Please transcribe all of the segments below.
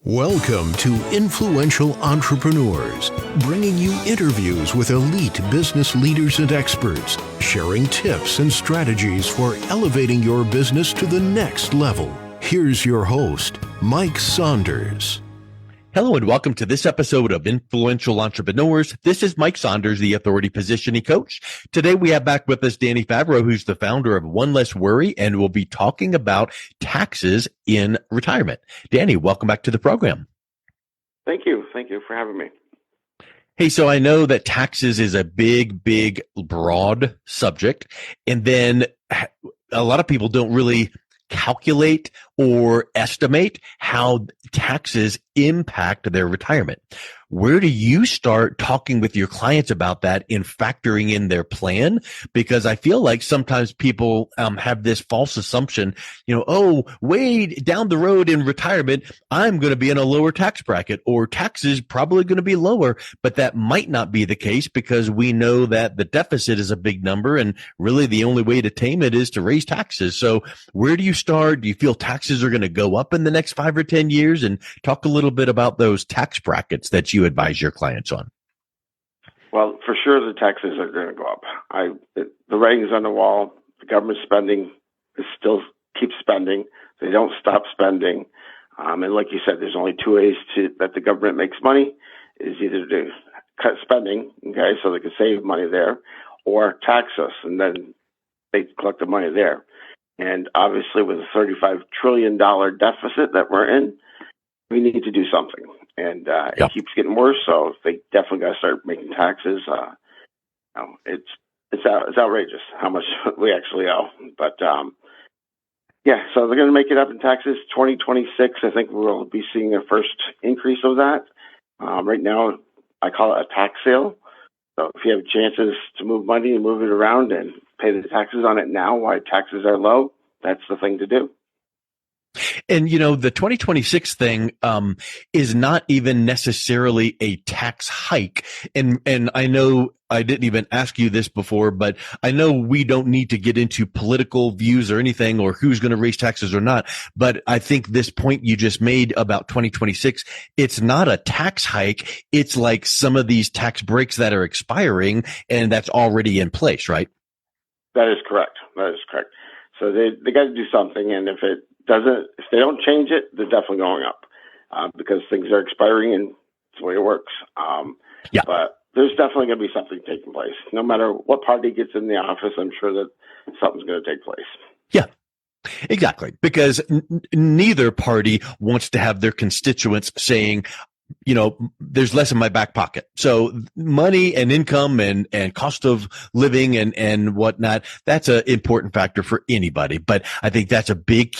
Welcome to Influential Entrepreneurs, bringing you interviews with elite business leaders and experts, sharing tips and strategies for elevating your business to the next level. Here's your host, Mike Saunders. Hello and welcome to this episode of Influential Entrepreneurs. This is Mike Saunders, the Authority Positioning Coach. Today we have back with us Danny Favreau, who's the founder of One Less Worry, and we'll be talking about taxes in retirement. Danny, welcome back to the program. Thank you. Thank you for having me. Hey, so I know that taxes is a big, broad subject, and then a lot of people don't really calculate or estimate how taxes impact their retirement. Where do you start talking with your clients about that in factoring in their plan? Because I feel like sometimes people have this false assumption, way down the road in retirement, I'm going to be in a lower tax bracket or taxes probably going to be lower, but that might not be the case because we know that the deficit is a big number and really the only way to tame it is to raise taxes. So where do you start? Do you feel taxes are going to go up in the next 5 or 10 years? And talk a little bit about those tax brackets that you advise your clients on. Well, for sure, the taxes are going to go up. The writing's on the wall. The government spending is still keeps spending. They don't stop spending. And like you said, there's only two ways that the government makes money: is either to cut spending, okay, so they can save money there, or tax us, and then they collect the money there. And obviously, with a $35 trillion deficit that we're in, we need to do something. And It keeps getting worse, so they definitely got to start making taxes. It's outrageous how much we actually owe. But so they're going to make it up in taxes. 2026, I think we'll be seeing a first increase of that. Right now, I call it a tax sale. So if you have chances to move money and move it around and pay the taxes on it now while taxes are low, that's the thing to do. And, the 2026 thing is not even necessarily a tax hike. And I know I didn't even ask you this before, but I know we don't need to get into political views or anything or who's going to raise taxes or not. But I think this point you just made about 2026, it's not a tax hike. It's like some of these tax breaks that are expiring and that's already in place, right? That is correct. So they got to do something. And if they don't change it, they're definitely going up because things are expiring and it's the way it works. But there's definitely going to be something taking place. No matter what party gets in the office, I'm sure that something's going to take place. Yeah. Exactly. Because neither party wants to have their constituents saying, there's less in my back pocket. So money and income and cost of living and whatnot, that's an important factor for anybody. But I think that's a big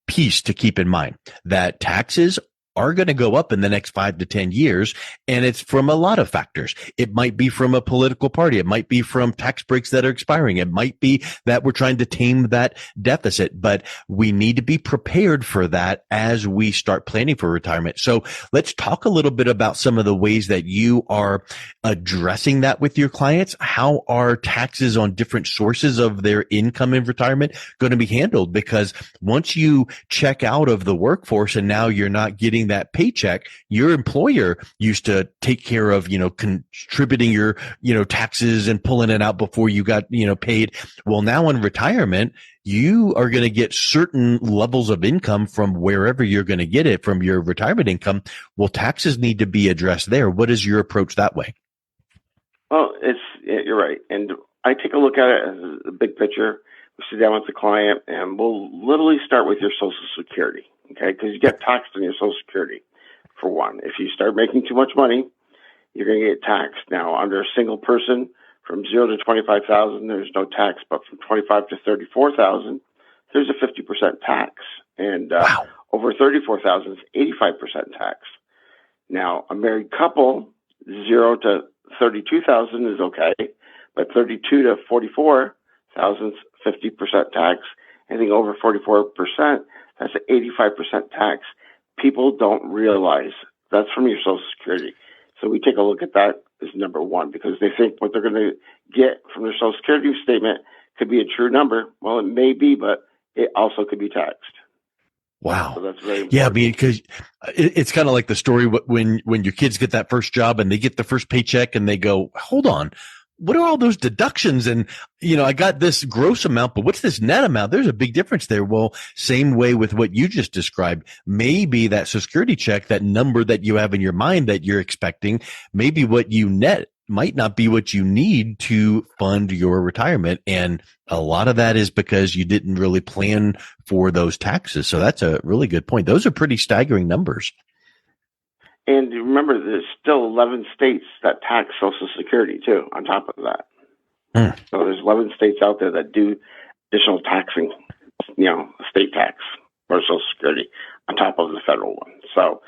piece to keep in mind, that taxes are going to go up in the next 5 to 10 years. And it's from a lot of factors. It might be from a political party. It might be from tax breaks that are expiring. It might be that we're trying to tame that deficit, but we need to be prepared for that as we start planning for retirement. So let's talk a little bit about some of the ways that you are addressing that with your clients. How are taxes on different sources of their income in retirement going to be handled? Because once you check out of the workforce and now you're not getting that paycheck, your employer used to take care of, contributing your, taxes and pulling it out before you got, paid. Well, now in retirement, you are going to get certain levels of income from wherever you're going to get it from your retirement income. Well, taxes need to be addressed there. What is your approach that way? Well, you're right. And I take a look at it as a big picture. We sit down with the client and we'll literally start with your Social Security. Okay, because you get taxed on your Social Security, for one. If you start making too much money, you're going to get taxed. Now, under a single person, from 0 to 25,000, there's no tax, but from 25 to 34,000, there's a 50% tax, and over 34,000 is 85% tax. Now, a married couple, 0 to 32,000 is okay, but 32 to 44,000 is 50% tax. Anything over 44%. That's an 85% tax. People don't realize that's from your Social Security. So we take a look at that as number one because they think what they're going to get from their Social Security statement could be a true number. Well, it may be, but it also could be taxed. Wow. So that's very important. Yeah, I mean, because it's kind of like the story when your kids get that first job and they get the first paycheck and they go, hold on, what are all those deductions? And, I got this gross amount, but what's this net amount? There's a big difference there. Well, same way with what you just described. Maybe that Social Security check, that number that you have in your mind that you're expecting, maybe what you net might not be what you need to fund your retirement. And a lot of that is because you didn't really plan for those taxes. So that's a really good point. Those are pretty staggering numbers. And remember, there's still 11 states that tax Social Security too, on top of that. So there's 11 states out there that do additional taxing, state tax or Social Security on top of the federal one. So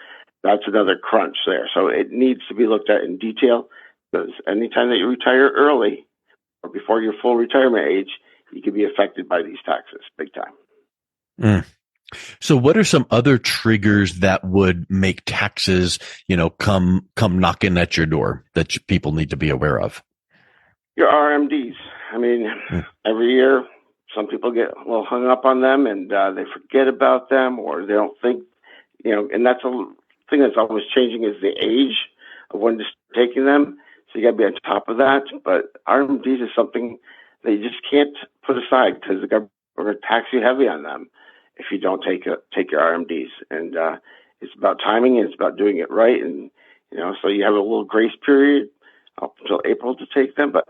that's another crunch there. So it needs to be looked at in detail, because anytime that you retire early or before your full retirement age, you can be affected by these taxes big time. So what are some other triggers that would make taxes, come knocking at your door that people need to be aware of? Your RMDs. I mean, every year some people get a little hung up on them and they forget about them, or they don't think, and that's a thing that's always changing is the age of when to start taking them. So you got to be on top of that. But RMDs is something that you just can't put aside, because the government are going to tax you heavy on them if you don't take your RMDs. And it's about timing, and it's about doing it right. And, so you have a little grace period up until April to take them, but,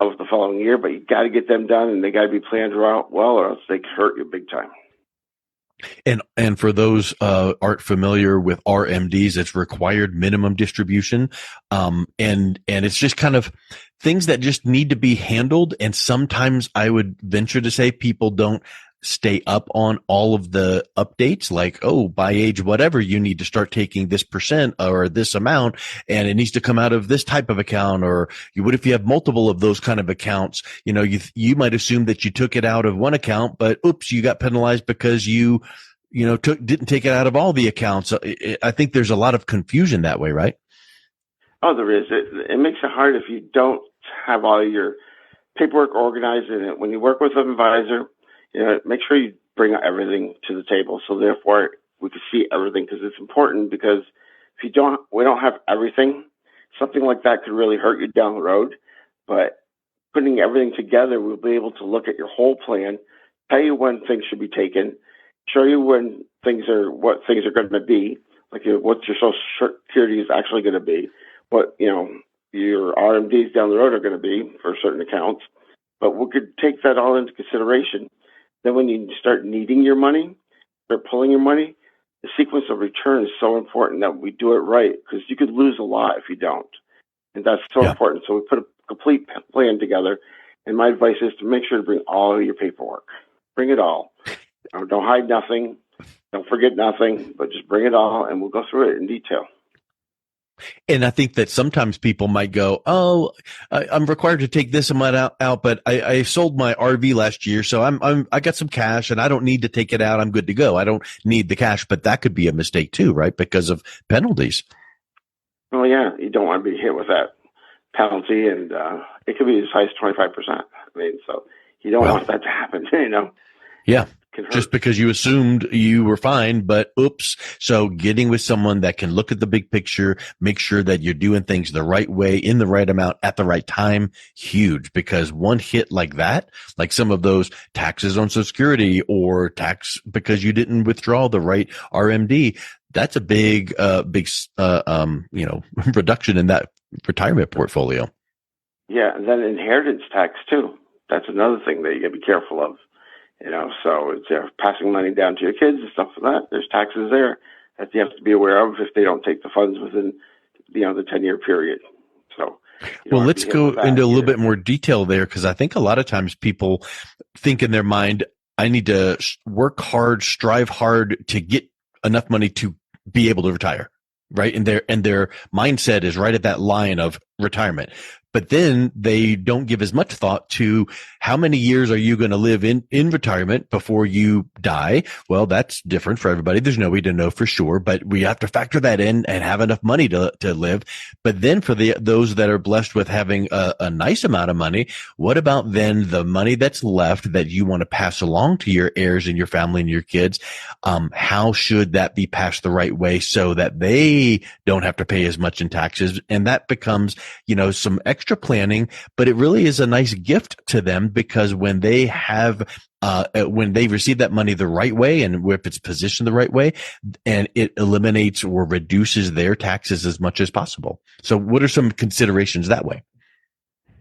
of the following year. But you got to get them done, and they got to be planned well, or else they can hurt you big time. And for those aren't familiar with RMDs, it's required minimum distribution. And it's just kind of things that just need to be handled. And sometimes I would venture to say people don't stay up on all of the updates, like, oh, by age whatever, you need to start taking this percent or this amount, and it needs to come out of this type of account. Or what if you have multiple of those kind of accounts? You might assume that you took it out of one account, but oops, you got penalized because you didn't take it out of all the accounts. I think there's a lot of confusion that way, right? Oh, there is. It makes it hard if you don't have all your paperwork organized in it. When you work with an advisor, make sure you bring everything to the table. So therefore, we can see everything, because it's important. Because if we don't have everything, something like that could really hurt you down the road. But putting everything together, we'll be able to look at your whole plan, tell you when things should be taken, show you what things are going to be, like what your Social Security is actually going to be, what your RMDs down the road are going to be for certain accounts. But we could take that all into consideration. Then when you start needing your money, start pulling your money, the sequence of return is so important that we do it right, because you could lose a lot if you don't. And that's so important. So we put a complete plan together. And my advice is to make sure to bring all of your paperwork. Bring it all. Don't hide nothing. Don't forget nothing, but just bring it all, and we'll go through it in detail. And I think that sometimes people might go, oh, I'm required to take this amount out, but I sold my RV last year, so I got some cash and I don't need to take it out. I'm good to go. I don't need the cash. But that could be a mistake too, right? Because of penalties. Well, yeah, you don't want to be hit with that penalty, and it could be as high as 25%. I mean, so you don't want that to happen, Yeah. Just because you assumed you were fine, but oops. So getting with someone that can look at the big picture, make sure that you're doing things the right way, in the right amount, at the right time, huge. Because one hit like that, like some of those taxes on Social Security, or tax because you didn't withdraw the right RMD, that's a big reduction in that retirement portfolio. Yeah, and then inheritance tax too. That's another thing that you got to be careful of. So it's passing money down to your kids and stuff like that. There's taxes there that you have to be aware of if they don't take the funds within, the 10-year period. So, well, let's go into a little bit more detail there, because I think a lot of times people think in their mind, I need to work hard, strive hard to get enough money to be able to retire. Right. And their mindset is right at that line of retirement. But then they don't give as much thought to how many years are you going to live in retirement before you die? Well, that's different for everybody. There's no way to know for sure, but we have to factor that in and have enough money to live. But then for those that are blessed with having a nice amount of money, what about then the money that's left that you want to pass along to your heirs and your family and your kids? How should that be passed the right way so that they don't have to pay as much in taxes? And that becomes, some extra planning, but it really is a nice gift to them, because when they receive that money the right way, and if it's positioned the right way, and it eliminates or reduces their taxes as much as possible. So what are some considerations that way?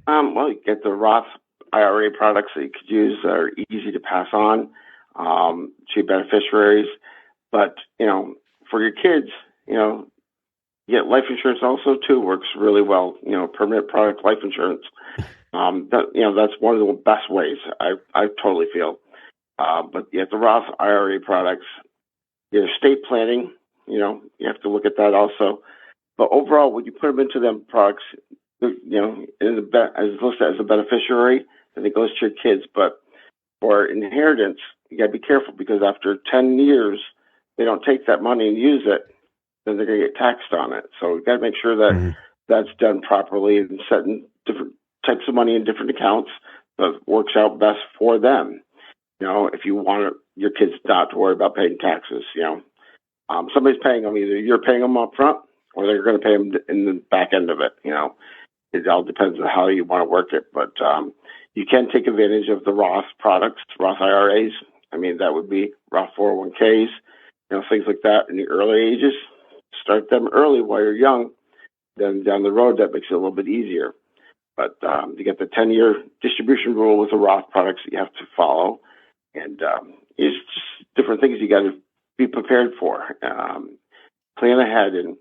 Well, you get the Roth IRA products that you could use that are easy to pass on to beneficiaries. But, for your kids, get life insurance also too, works really well. Permanent product life insurance. That's one of the best ways, I totally feel. But the Roth IRA products, your estate planning, you have to look at that also. But overall, when you put them into them products, as listed as a beneficiary, then it goes to your kids. But for inheritance, you got to be careful, because after 10 years, they don't take that money and use it, then they're going to get taxed on it. So you got to make sure that that's done properly and setting different types of money in different accounts that works out best for them. If you want your kids not to worry about paying taxes, somebody's paying them. Either you're paying them up front or they're going to pay them in the back end of it. It all depends on how you want to work it. But you can take advantage of the Roth products, Roth IRAs. That would be Roth 401ks, things like that in the early ages. Start them early while you're young. Then down the road, that makes it a little bit easier. But you get the 10-year distribution rule with the Roth products that you have to follow. And it's just different things you got to be prepared for. Plan ahead and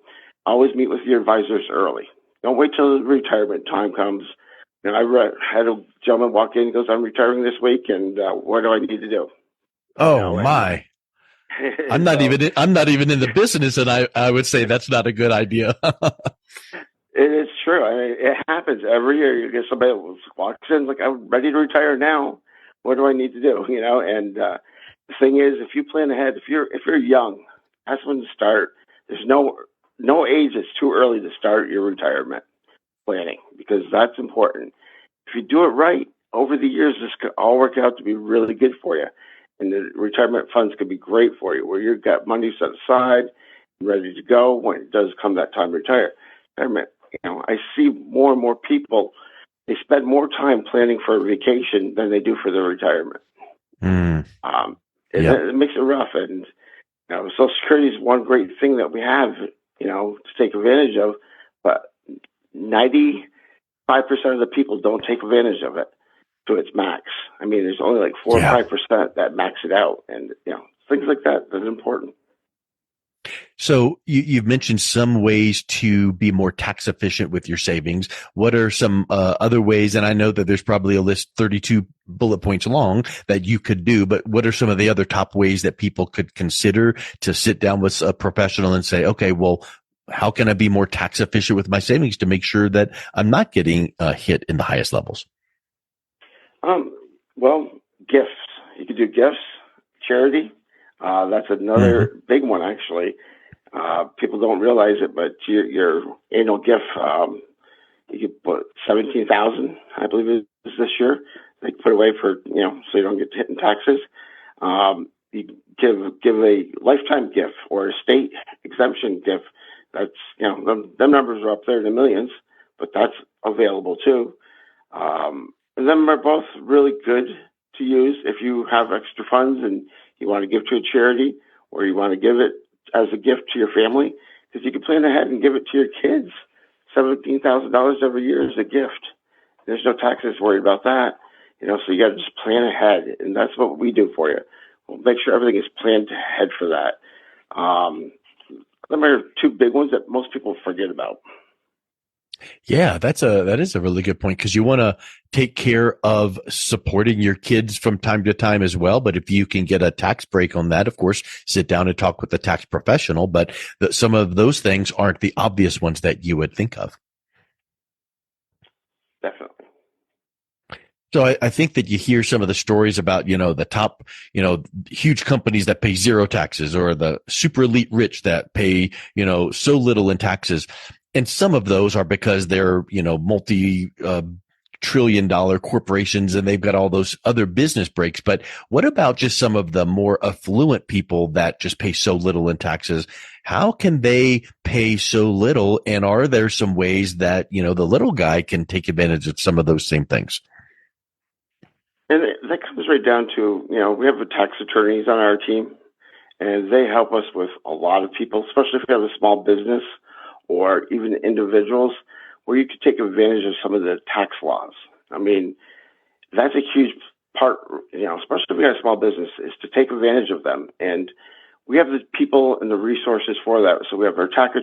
always meet with your advisors early. Don't wait till the retirement time comes. And I had a gentleman walk in and goes, "I'm retiring this week, and what do I need to do?" Oh, my. I'm not even in the business, and I would say that's not a good idea. It's true. It happens every year. You get somebody who walks in like, "I'm ready to retire now. What do I need to do?" And the thing is, if you plan ahead, if you're young, that's when to start. There's no age that's too early to start your retirement planning, because that's important. If you do it right, over the years, this could all work out to be really good for you. And the retirement funds could be great for you, where you've got money set aside, ready to go when it does come that time to retire. I see more and more people, they spend more time planning for a vacation than they do for their retirement. It makes it rough. And Social Security is one great thing that we have, to take advantage of, but 95% of the people don't take advantage of it to its max. There's only like 4 or 5% that max it out, and things like that. That's important. So you've mentioned some ways to be more tax efficient with your savings. What are some other ways? And I know that there's probably a list 32 bullet points long that you could do, but what are some of the other top ways that people could consider to sit down with a professional and say, okay, well, how can I be more tax efficient with my savings to make sure that I'm not getting hit in the highest levels? Well, gifts. You could do gifts, charity. That's another big one, actually. People don't realize it, but your annual gift, you could put $17,000, I believe it is this year. They put away for, so you don't get hit in taxes. You give a lifetime gift or a state exemption gift. That's, them numbers are up there in the millions, but that's available too. And them are both really good to use if you have extra funds and you want to give to a charity, or you want to give it as a gift to your family, because you can plan ahead and give it to your kids. $17,000 every year is a gift. There's no taxes worried about that. So you got to just plan ahead, and that's what we do for you. We'll make sure everything is planned ahead for that. Them are two big ones that most people forget about. Yeah, that is a really good point, because you want to take care of supporting your kids from time to time as well. But if you can get a tax break on that, of course, sit down and talk with a tax professional. But some of those things aren't the obvious ones that you would think of. So I think that you hear some of the stories about, the top, huge companies that pay zero taxes, or the super elite rich that pay, so little in taxes. And some of those are because they're, multi, trillion dollar corporations and they've got all those other business breaks. But what about just some of the more affluent people that just pay so little in taxes? How can they pay so little? And are there some ways that, the little guy can take advantage of some of those same things? And that comes right down to, we have tax attorneys on our team, and they help us with a lot of people, especially if you have a small business or even individuals, where you could take advantage of some of the tax laws. I mean, that's a huge part, especially if you have a small business, is to take advantage of them. And we have the people and the resources for that. So we have our tax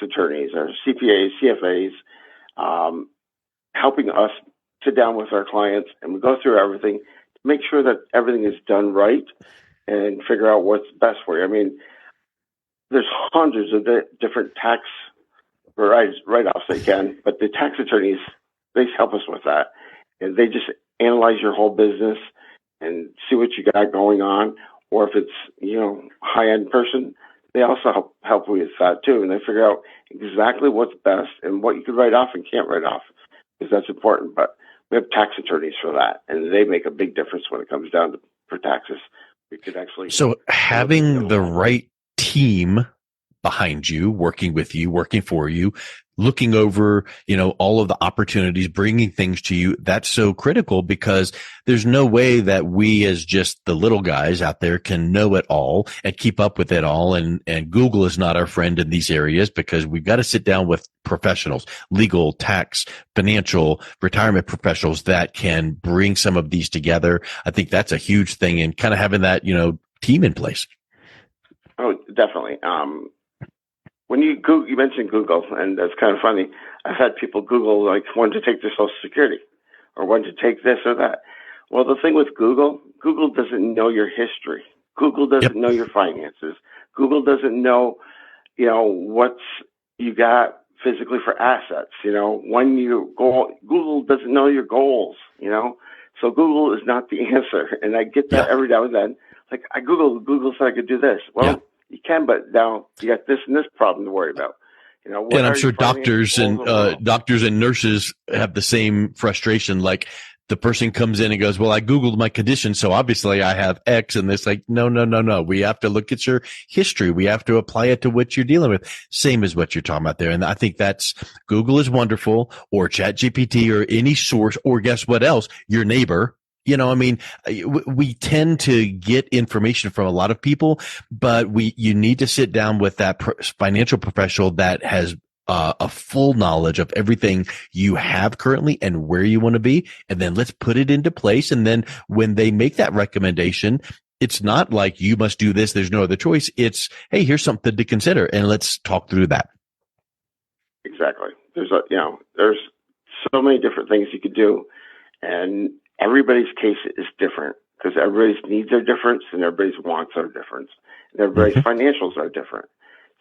attorneys, our CPAs, CFAs, helping us sit down with our clients, and we go through everything to make sure that everything is done right and figure out what's best for you. I mean, there's hundreds of different tax write-offs they can, but the tax attorneys, they help us with that. And they just analyze your whole business and see what you got going on. Or if it's, high-end person, they also help with that too. And they figure out exactly what's best and what you can write off and can't write off, because that's important. But we have tax attorneys for that, and they make a big difference when it comes down for taxes. We could actually. So having the right team behind you, working with you, working for you, looking over, all of the opportunities, bringing things to you, that's so critical, because there's no way that we as just the little guys out there can know it all and keep up with it all. And Google is not our friend in these areas, because we've got to sit down with professionals, legal, tax, financial, retirement professionals that can bring some of these together. I think that's a huge thing, and kind of having that, team in place. Oh, definitely. When you mentioned Google, and that's kind of funny. I've had people Google, like, when to take their Social Security or when to take this or that. Well, the thing with Google doesn't know your history. Google doesn't know your finances. Google doesn't know, what's you got physically for assets. When you go, Google doesn't know your goals. So Google is not the answer. And I get that every now and then. Like, Google said I could do this. Well, you can, but now you got this and this problem to worry about. And I'm sure doctors and nurses have the same frustration. Like, the person comes in and goes, well, I Googled my condition, so obviously I have X. And it's like, no. We have to look at your history. We have to apply it to what you're dealing with. Same as what you're talking about there. And I think Google is wonderful, or ChatGPT, or any source, or guess what else? Your neighbor. We tend to get information from a lot of people, but you need to sit down with that financial professional that has a full knowledge of everything you have currently and where you want to be. And then let's put it into place. And then when they make that recommendation, it's not like you must do this, there's no other choice. It's, hey, here's something to consider, and let's talk through that. Exactly. There's so many different things you could do, and everybody's case is different, because everybody's needs are different and everybody's wants are different, and everybody's financials are different.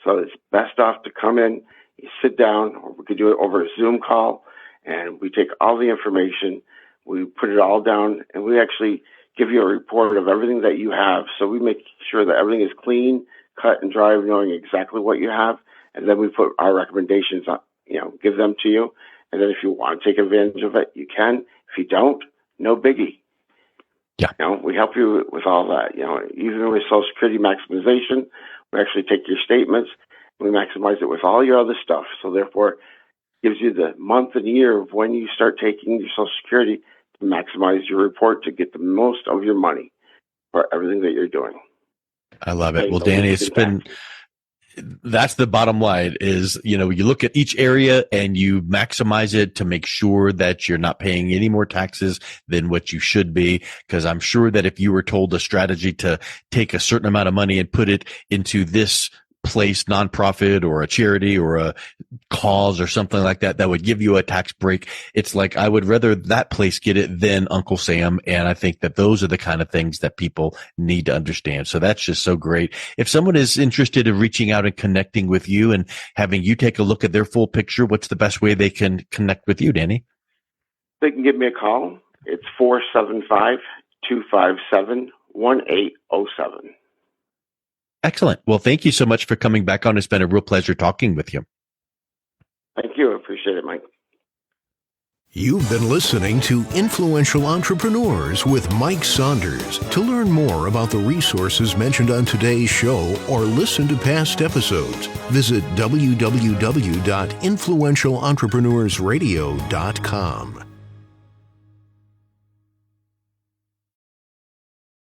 So it's best off to come in, you sit down, or we could do it over a Zoom call, and we take all the information, we put it all down, and we actually give you a report of everything that you have. So we make sure that everything is clean, cut and dry, knowing exactly what you have, and then we put our recommendations on, give them to you. And then if you want to take advantage of it, you can. If you don't, no biggie. Yeah. We help you with all that. Even with Social Security maximization, we actually take your statements and we maximize it with all your other stuff. So therefore, it gives you the month and year of when you start taking your Social Security to maximize your report to get the most of your money for everything that you're doing. I love it. Well, Danny, that's the bottom line is, you look at each area and you maximize it to make sure that you're not paying any more taxes than what you should be. Because I'm sure that if you were told a strategy to take a certain amount of money and put it into this place, nonprofit or a charity or a cause or something like that, that would give you a tax break, it's like, I would rather that place get it than Uncle Sam. And I think that those are the kind of things that people need to understand. So that's just so great. If someone is interested in reaching out and connecting with you and having you take a look at their full picture, what's the best way they can connect with you, Danny? They can give me a call It's 475-257-1807. Excellent. Well, thank you so much for coming back on. It's been a real pleasure talking with you. Thank you. I appreciate it, Mike. You've been listening to Influential Entrepreneurs with Mike Saunders. To learn more about the resources mentioned on today's show or listen to past episodes, visit www.influentialentrepreneursradio.com.